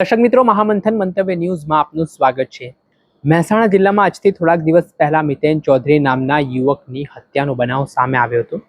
દર્શક મિત્રો, મહામંથન મંતવ્ય ન્યૂઝમાં આપનું સ્વાગત છે। મહેસાણા જિલ્લામાં આજથી થોડાક દિવસ પહેલા મિતેન ચૌધરી નામના યુવકની હત્યાનો બનાવ સામે આવ્યો હતો।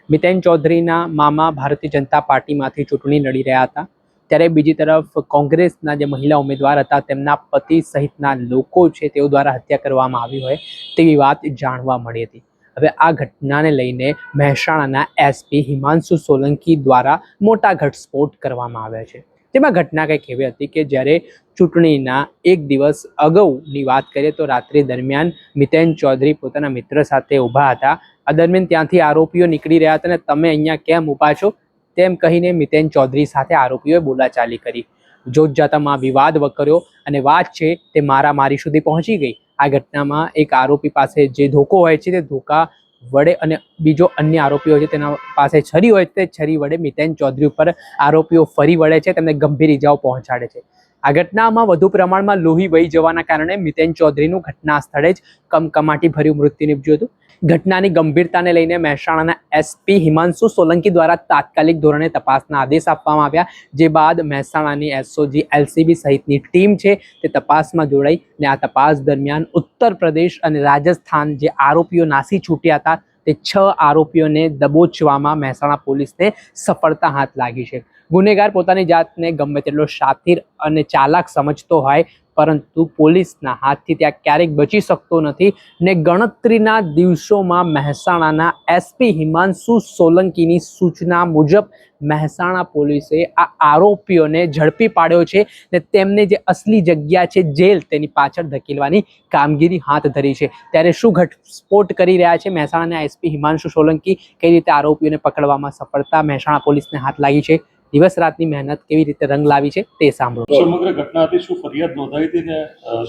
મિતેન ચૌધરીના મામા ભારતીય જનતા પાર્ટીમાંથી ચૂંટણી લડી રહ્યા હતા, ત્યારે બીજી તરફ કોંગ્રેસના જે મહિલા ઉમેદવાર હતા તેમના પતિ સહિતના લોકો છે તેઓ દ્વારા હત્યા કરવામાં આવી હોય તેવી વાત જાણવા મળી હતી। હવે આ ઘટનાને લઈને મહેસાણાના એસપી હિમાંશુ સોલંકી દ્વારા મોટા ઘટસ્ફોટ કરવામાં આવ્યા છે। તેમાં ઘટના કંઈક એવી હતી કે જ્યારે ચૂંટણીના એક દિવસ અગાઉની વાત કરીએ તો રાત્રિ દરમિયાન મિતેન ચૌધરી પોતાના મિત્ર સાથે ઊભા હતા। આ દરમિયાન ત્યાંથી આરોપીઓ નીકળી રહ્યા હતા અને તમે અહીંયા કેમ ઊભા છો તેમ કહીને મિતેન ચૌધરી સાથે આરોપીઓએ બોલાચાલી કરી। જોતજાતામાં વિવાદ વકર્યો અને વાત છે તે મારામારી સુધી પહોંચી ગઈ। આ ઘટનામાં એક આરોપી પાસે જે ધોકો હોય છે તે ધોકા વડે અને બીજો અન્ય આરોપીઓ છે તેના પાસે છરી હોય તે છરી વડે મિતેન ચૌધરી ઉપર આરોપીઓ ફરી વળે છે, તેમને ગંભીર ઇજાઓ પહોંચાડે છે। આ ઘટનામાં વધુ પ્રમાણમાં લોહી વહી જવાના કારણે મિતેન ચૌધરીનું ઘટના સ્થળે જ કમકમાટી ભર્યું મૃત્યુ નીપજ્યું હતું। ઘટનાની ગંભીરતાને લઈને મહેસાણાના એસપી હિમાંશુ સોલંકી દ્વારા તાત્કાલિક ધોરણે તપાસના આદેશ આપવામાં આવ્યા, જે બાદ મહેસાણાની એસઓજી એલસીબી સહિતની ટીમ છે તે તપાસમાં જોડાઈ અને આ તપાસ દરમિયાન ઉત્તર પ્રદેશ અને રાજસ્થાન જે આરોપીઓ નાસી છૂટ્યા હતા તે 6 આરોપીઓને દબોચવામાં મહેસાણા પોલીસને સફળતા હાથ લાગી છે। ગુનેગાર પોતાની જાતને ગમે તેટલો શાતિર અને ચાલાક સમજતો હોય પરંતુ પોલીસના હાથથી ત્યાં ક્યારેક બચી શકતો નથી ને ગણતરીના દિવસોમાં મહેસાણાના એસપી હિમાંશુ સોલંકીની સૂચના મુજબ મહેસાણા પોલીસે આ આરોપીઓને ઝડપી પાડ્યો છે ને તેમને જે અસલી જગ્યા છે જેલ તેની પાછળ ધકેલવાની કામગીરી હાથ ધરી છે। ત્યારે શું ઘટસ્ફોટ કરી રહ્યા છે મહેસાણાના એસપી હિમાંશુ સોલંકી, કઈ રીતે આરોપીઓને પકડવામાં સફળતા મહેસાણા પોલીસને હાથ લાગી છે, દિવસ રાતની મહેનત કેવી રીતે રંગ લાવી છે તે સાંભળો। સમગ્ર ઘટના હતી, શું ફરિયાદ નોંધાઈ હતી ને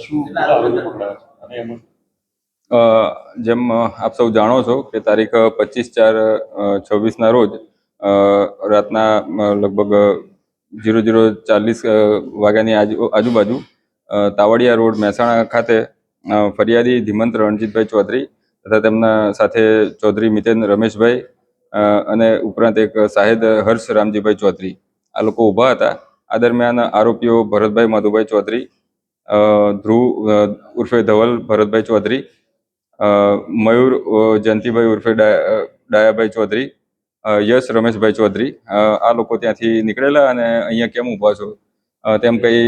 શું આરોપી પકડાયા અને એમાં જેમ આપ સૌ જાણો છો કે તારીખ 25/4/26ના રોજ રાતના લગભગ 00:40 વાગ્યાની આજુબાજુ તાવડિયા રોડ મહેસાણા ખાતે ફરિયાદી ધીમંત રણજીતભાઈ ચૌધરી તથા તેમના સાથે ચૌધરી મિતેન રમેશભાઈ અને ઉપરાંત એક સાહેદ હર્ષ રામજીભાઈ ચૌધરી આ લોકો ઊભા હતા। આ દરમિયાન આરોપીઓ ભરતભાઈ માધુભાઈ ચૌધરી, ધ્રુવ ઉર્ફે ધવલ ભરતભાઈ ચૌધરી, મયુર જયંતિભાઈ ઉર્ફે ડાયાભાઈ ચૌધરી, યશ રમેશભાઈ ચૌધરી આ લોકો ત્યાંથી નીકળેલા અને અહીંયા કેમ ઊભા છો તેમ કહી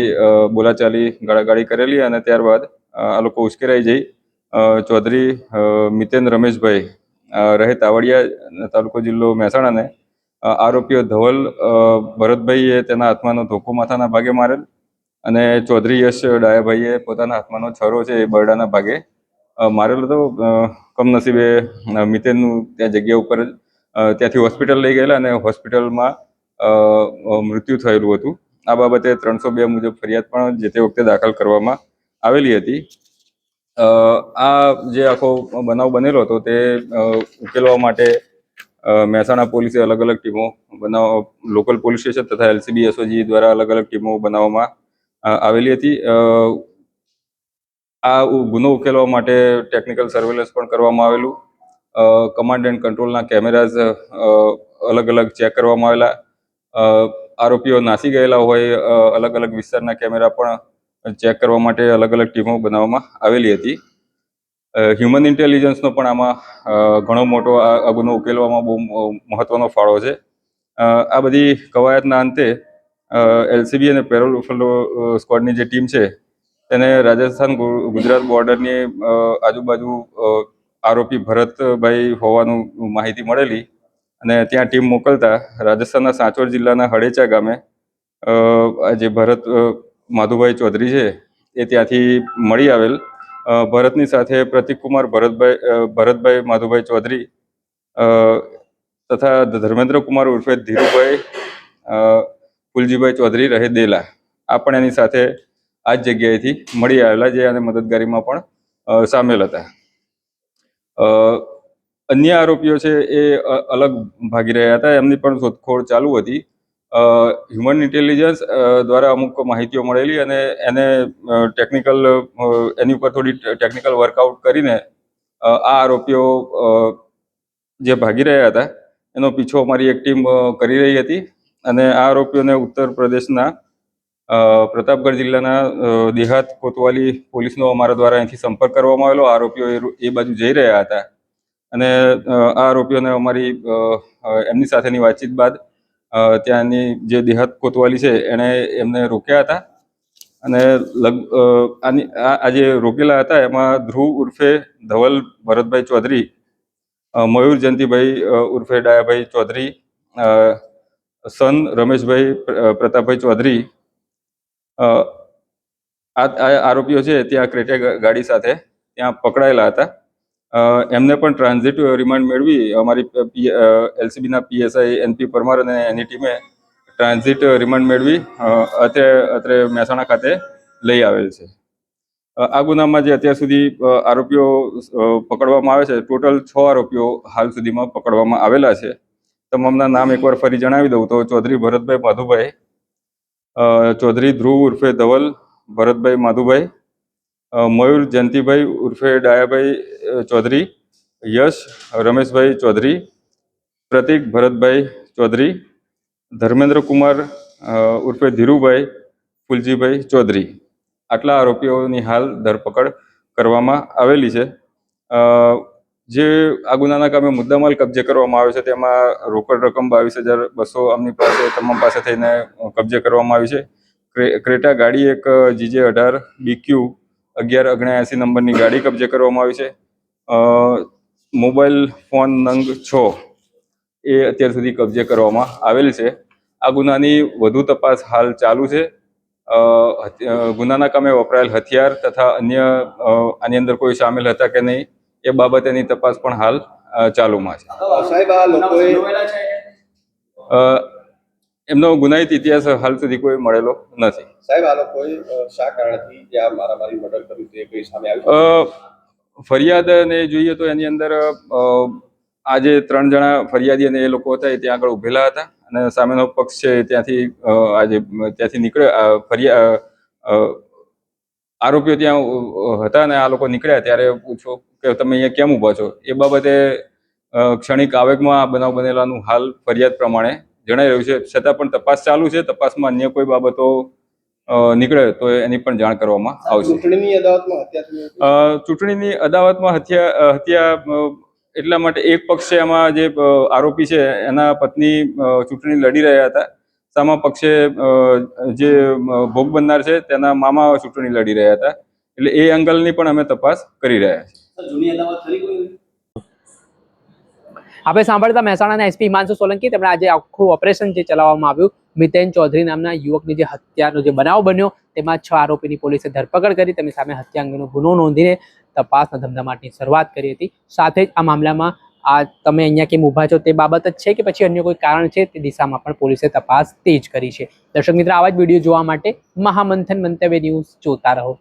બોલાચાલી ગાળાગાળી કરેલી અને ત્યારબાદ આ લોકો ઉશ્કેરાઈ જઈ ચૌધરી મિતેન રમેશભાઈ રહે તાવડિયા, તાલુકો જિલ્લો મહેસાણાને આરોપીઓ ધવલ ભરતભાઈએ તેના હાથમાંનો ધોકો માથાના ભાગે મારેલ અને ચૌધરી યશ ડાયાભાઈએ પોતાના હાથમાંનો છરો છે એ બરડાના ભાગે મારેલો હતો। કમનસીબે મિતેનનું ત્યાં જગ્યા ઉપર ત્યાંથી હોસ્પિટલ લઈ ગયેલા અને હોસ્પિટલમાં મૃત્યુ થયેલું હતું। આ બાબતે 302 મુજબ ફરિયાદ પણ જે તે વખતે દાખલ કરવામાં આવેલી હતી। આ જે આખો બનાવ બનેલો હતો તે ઉકેલવા માટે મહેસાણા પોલીસે અલગ અલગ ટીમો લોકલ પોલીસ સ્ટેશન તથા એલસીબી એસઓજી દ્વારા અલગ અલગ ટીમો બનાવવામાં આવેલી હતી। આ ગુનો ઉકેલવા માટે ટેકનિકલ સર્વેલન્સ પણ કરવામાં આવેલું, કમાન્ડ એન્ડ કંટ્રોલના કેમેરાઝ અલગ અલગ ચેક કરવામાં આવેલા, આરોપીઓ નાસી ગયેલા હોય અલગ અલગ વિસ્તારના કેમેરા પણ ચેક કરવા માટે અલગ અલગ ટીમો બનાવવામાં આવેલી હતી। હ્યુમન ઇન્ટેલિજન્સનો પણ આમાં ઘણો મોટો આ ગુનો ઉકેલવામાં બહુ મહત્વનો ફાળો છે। આ બધી કવાયતના અંતે એલસીબી અને પેરોલ સ્ક્વોડની જે ટીમ છે તેને રાજસ્થાન ગુજરાત બોર્ડરની આજુબાજુ આરોપી ભરતભાઈ હોવાનું માહિતી મળેલી અને ત્યાં ટીમ મોકલતા રાજસ્થાનના સાંચોર જિલ્લાના હડેચા ગામે જે ભરત માધુભાઈ ચૌધરી છે એ ત્યાંથી મળી આવેલ। ભરતની સાથે પ્રતિકકુમાર ભરતભાઈ માધુભાઈ ચૌધરી તથા ધર્મેન્દ્રકુમાર ઉર્ફે ધીરુભાઈ ફુલજીભાઈ ચૌધરી રહે દેલા આ પણ એની સાથે આ જ જગ્યાએથી મળી આવેલા, જે આને મદદગારીમાં પણ સામેલ હતા। અન્ય આરોપીઓ છે એ અલગ ભાગી રહ્યા હતા, એમની પણ શોધખોળ ચાલુ હતી। હ્યુમન ઇન્ટેલિજન્સ દ્વારા અમુક માહિતીઓ મળેલી અને એને એની ઉપર થોડી ટેકનિકલ વર્કઆઉટ કરીને આ આરોપીઓ જે ભાગી રહ્યા હતા એનો પીછો અમારી એક ટીમ કરી રહી હતી અને આ આરોપીઓને ઉત્તર પ્રદેશના પ્રતાપગઢ જિલ્લાના દેહાત કોતવાલી પોલીસનો અમારા દ્વારા અહીંથી સંપર્ક કરવામાં આવેલો. આરોપીઓ એ બાજુ જઈ રહ્યા હતા અને આ આરોપીઓને અમારી એમની સાથેની વાતચીત બાદ ત્યાંની જે દેહાત કોતવાલી છે એણે એમને રોક્યા હતા અને આ જે રોકેલા હતા એમાં ધ્રુવ ઉર્ફે ધવલ ભરતભાઈ ચૌધરી, મયુર જયંતિભાઈ ઉર્ફે ડાયાભાઈ ચૌધરી, સન રમેશભાઈ પ્રતાપભાઈ ચૌધરી, આ આરોપીઓ છે ત્યાં ક્રેટા ગાડી સાથે ત્યાં પકડાયેલા હતા. એમને પણ ટ્રાન્ઝિટ રિમાન્ડ મેળવી અમારી એલસીબીના પીએસઆઈ એનપી પરમાર અને એની ટીમે ટ્રાન્ઝિટ રિમાન્ડ મેળવી અત્રે મહેસાણા ખાતે લઈ આવેલ છે. આ ગુનામાં જે અત્યાર સુધી આરોપીઓ પકડવામાં આવે છે, ટોટલ 6 આરોપીઓ હાલ સુધીમાં પકડવામાં આવેલા છે. તમામના નામ એકવાર ફરી જણાવી દઉં તો ચૌધરી ભરતભાઈ માધુભાઈ, ચૌધરી ધ્રુવ ઉર્ફે ધવલ ભરતભાઈ માધુભાઈ, મયુર જયંતિભાઈ ઉર્ફે ડાયાભાઈ ચૌધરી, યશ રમેશભાઈ ચૌધરી, પ્રતિક ભરતભાઈ ચૌધરી, ધર્મેન્દ્ર કુમાર ઉર્ફે ધીરુભાઈ ફુલજીભાઈ ચૌધરી. આટલા આરોપીઓની હાલ ધરપકડ કરવામાં આવેલી છે. જે આ ગુનાના કામે મુદ્દામાલ કબજે કરવામાં આવ્યો છે તેમાં રોકડ રકમ 22,200 આમની પાસે તમામ પાસે થઈને કબજે કરવામાં આવી છે. ક્રેટા ગાડી એક GJ18 BQ 1179 નંબરની ગાડી કબજે કરવામાં આવી છે. મોબાઈલ ફોન નંગ 6 એ અત્યાર સુધી કબજે કરવામાં આવેલ છે. આ ગુનાની વધુ તપાસ હાલ ચાલુ છે. ગુનાના કામે વપરાયેલ હથિયાર તથા અન્ય આની અંદર કોઈ સામેલ હતા કે નહીં એ બાબતેની તપાસ પણ હાલ ચાલુમાં છે. સાહેબ, આ લોકોએ એમનો ગુનાહિત ઇતિહાસ હાલ સુધી કોઈ મળેલો નથી. સાહેબ, આ લોકોએ શા કારણથી જે આ મારામારી મર્ડર કર્યું તે કઈ સામે આવ્યું? ફરિયાદને જોઈએ તો એની અંદર આ જે 3 જણા ફરિયાદી અને એ લોકો હતા એ ત્યાં આગળ ઉભેલા હતા અને સામેનો પક્ષ છે ત્યાંથી નીકળ્યા આરોપીઓ ત્યાં હતા અને આ લોકો નીકળ્યા ત્યારે પૂછો કે તમે અહીંયા કેમ ઊભા છો. એ બાબતે ક્ષણિક આવેગમાં આ બનાવ બનેલાનું હાલ ફરિયાદ પ્રમાણે જણાઈ રહ્યું છે. છતાં પણ તપાસ ચાલુ છે. તપાસમાં અન્ય કોઈ બાબતો નીકળે તો એની પણ જાણ કરવામાં આવશે. ચૂંટણીની અદાવતમાં હત્યા એટલા માટે એક પક્ષ છે એમાં જે આરોપી છે એના પત્ની ચૂંટણી લડી રહ્યા હતા. સામા પક્ષે જે ભોગ બનનાર છે તેના મામા ચૂંટણી લડી રહ્યા હતા. એટલે એ એંગલની પણ અમે તપાસ કરી રહ્યા છીએ. આપણે સાંભળતા મહેસાણાના એસપી હિમાંશુ સોલંકી તેમણે આજે આખું ઓપરેશન જે ચલાવવામાં આવ્યું, મિતેન ચૌધરી નામના યુવકની જે હત્યાનો જે બનાવ બન્યો તેમાં 6 આરોપીની પોલીસે ધરપકડ કરી તેમની સામે હત્યા અંગેનો ગુનો નોંધીને તપાસના ધમધમાટની શરૂઆત કરી હતી. સાથે જ આ મામલામાં આ તમે અહીંયા કેમ ઊભા છો તે બાબત જ છે કે પછી અન્ય કોઈ કારણ છે તે દિશામાં પણ પોલીસે તપાસ તેજ કરી છે. દર્શક મિત્ર, આવા જ વિડીયો જોવા માટે મહામંથન મંતવ્ય ન્યૂઝ જોતા રહો.